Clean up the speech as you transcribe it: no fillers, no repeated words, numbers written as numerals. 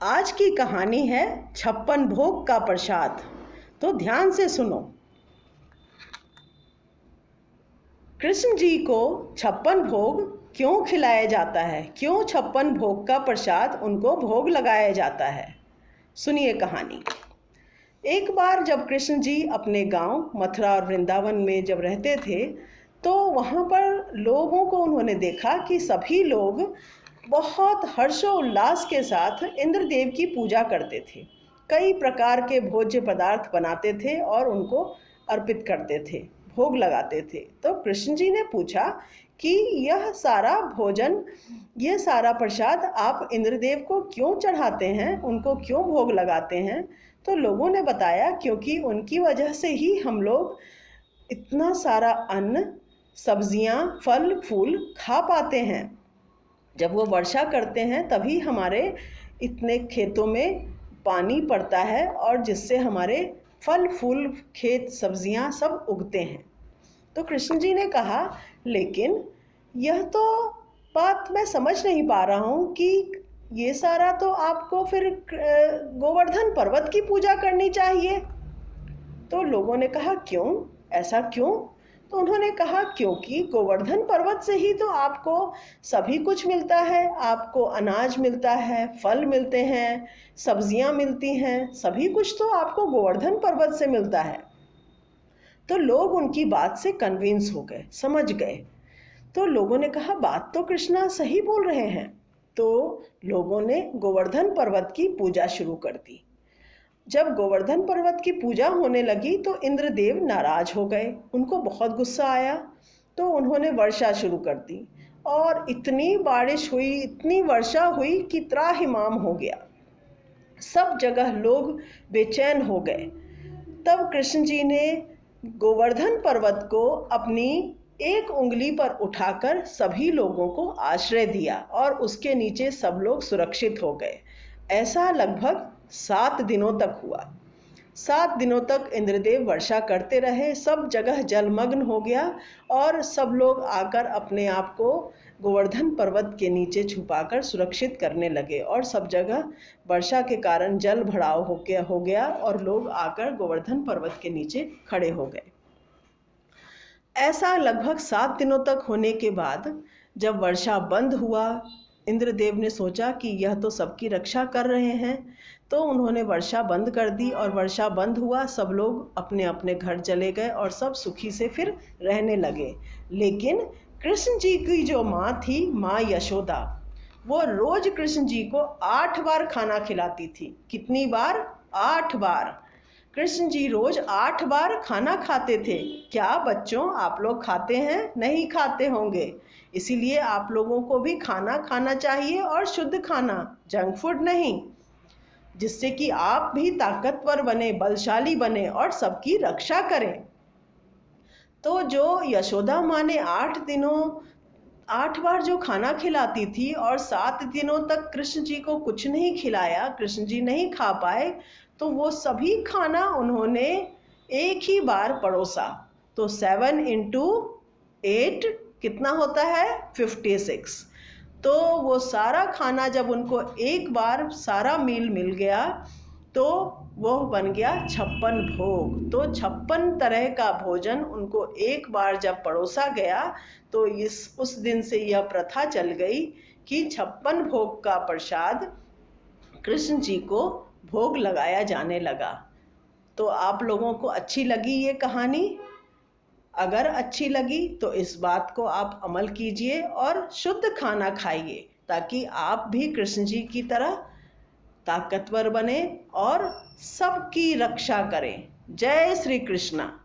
आज की कहानी है 56 भोग का प्रसाद। तो ध्यान से सुनो। कृष्ण जी को 56 भोग क्यों खिलाया जाता है? क्यों 56 भोग का प्रसाद उनको भोग लगाया जाता है? सुनिए कहानी। एक बार जब कृष्ण जी अपने गांव मथुरा और वृंदावन में जब रहते थे, तो वहां पर लोगों को उन्होंने देखा कि सभी लोग बहुत हर्षोल्लास के साथ इंद्रदेव की पूजा करते थे। कई प्रकार के भोज्य पदार्थ बनाते थे और उनको अर्पित करते थे, भोग लगाते थे। तो कृष्ण जी ने पूछा कि यह सारा भोजन, ये सारा प्रसाद आप इंद्रदेव को क्यों चढ़ाते हैं, उनको क्यों भोग लगाते हैं? तो लोगों ने बताया क्योंकि उनकी वजह से ही हम लोग इतना सारा अन्न, सब्जियां, फल फूल खा पाते हैं। जब वो वर्षा करते हैं तभी हमारे इतने खेतों में पानी पड़ता है और जिससे हमारे फल फूल, खेत, सब्जियां सब उगते हैं। तो कृष्ण जी ने कहा, लेकिन यह तो बात मैं समझ नहीं पा रहा हूँ कि ये सारा तो आपको फिर गोवर्धन पर्वत की पूजा करनी चाहिए। तो लोगों ने कहा, क्यों, ऐसा क्यों? तो उन्होंने कहा, क्योंकि गोवर्धन पर्वत से ही तो आपको सभी कुछ मिलता है। आपको अनाज मिलता है, फल मिलते हैं, सब्जियां मिलती हैं, सभी कुछ तो आपको गोवर्धन पर्वत से मिलता है। तो लोग उनकी बात से कन्विंस हो गए, समझ गए। तो लोगों ने कहा, बात तो कृष्णा सही बोल रहे हैं। तो लोगों ने गोवर्धन पर्वत की पूजा शुरू कर दी। जब गोवर्धन पर्वत की पूजा होने लगी तो इंद्रदेव नाराज हो गए, उनको बहुत गुस्सा आया। तो उन्होंने वर्षा शुरू कर दी और इतनी बारिश हुई, इतनी वर्षा हुई कि त्राहिमाम हो गया। सब जगह लोग बेचैन हो गए। तब कृष्ण जी ने गोवर्धन पर्वत को अपनी एक उंगली पर उठाकर सभी लोगों को आश्रय दिया और उसके नीचे सब लोग सुरक्षित हो गए। ऐसा लगभग 7 दिनों तक हुआ। 7 दिनों तक इंद्रदेव वर्षा करते रहे, सब जगह जलमग्न हो गया और सब लोग आकर अपने आप को गोवर्धन पर्वत के नीचे छुपाकर सुरक्षित करने लगे और सब जगह वर्षा के कारण जल भराव हो गया और लोग आकर गोवर्धन पर्वत के नीचे खड़े हो गए। ऐसा लगभग 7 दिनों तक होने के बाद जब वर्षा बंद हुआ, इंद्रदेव ने सोचा कि यह तो सबकी रक्षा कर रहे हैं, तो उन्होंने वर्षा बंद कर दी और वर्षा बंद हुआ। सब लोग अपने अपने घर चले गए और सब सुखी से फिर रहने लगे। लेकिन कृष्ण जी की जो माँ थी, माँ यशोदा, वो रोज कृष्ण जी को 8 बार खाना खिलाती थी। कितनी बार? 8 बार। कृष्ण जी रोज 8 बार खाना खाते थे। क्या बच्चों, आप लोग खाते हैं? नहीं खाते होंगे। इसीलिए आप लोगों को भी खाना खाना चाहिए और शुद्ध खाना, जंक फूड नहीं, जिससे कि आप भी ताकतवर बने, बलशाली बने और सबकी रक्षा करें। तो जो यशोदा माँ ने 8 बार जो खाना खिलाती थी और 7 दिनों तक कृष्ण जी को कुछ नहीं खिलाया, कृष्ण जी नहीं खा पाए, तो वो सभी खाना उन्होंने एक ही बार परोसा। तो 7 into 8 कितना होता है? 56। तो वो सारा खाना जब उनको एक बार सारा मील मिल गया तो वो बन गया 56 भोग। तो 56 तरह का भोजन उनको एक बार जब परोसा गया तो उस दिन से यह प्रथा चल गई कि 56 भोग का प्रसाद कृष्ण जी को भोग लगाया जाने लगा। तो आप लोगों को अच्छी लगी ये कहानी? अगर अच्छी लगी तो इस बात को आप अमल कीजिए और शुद्ध खाना खाइए, ताकि आप भी कृष्ण जी की तरह ताकतवर बने और सबकी रक्षा करें। जय श्री कृष्णा।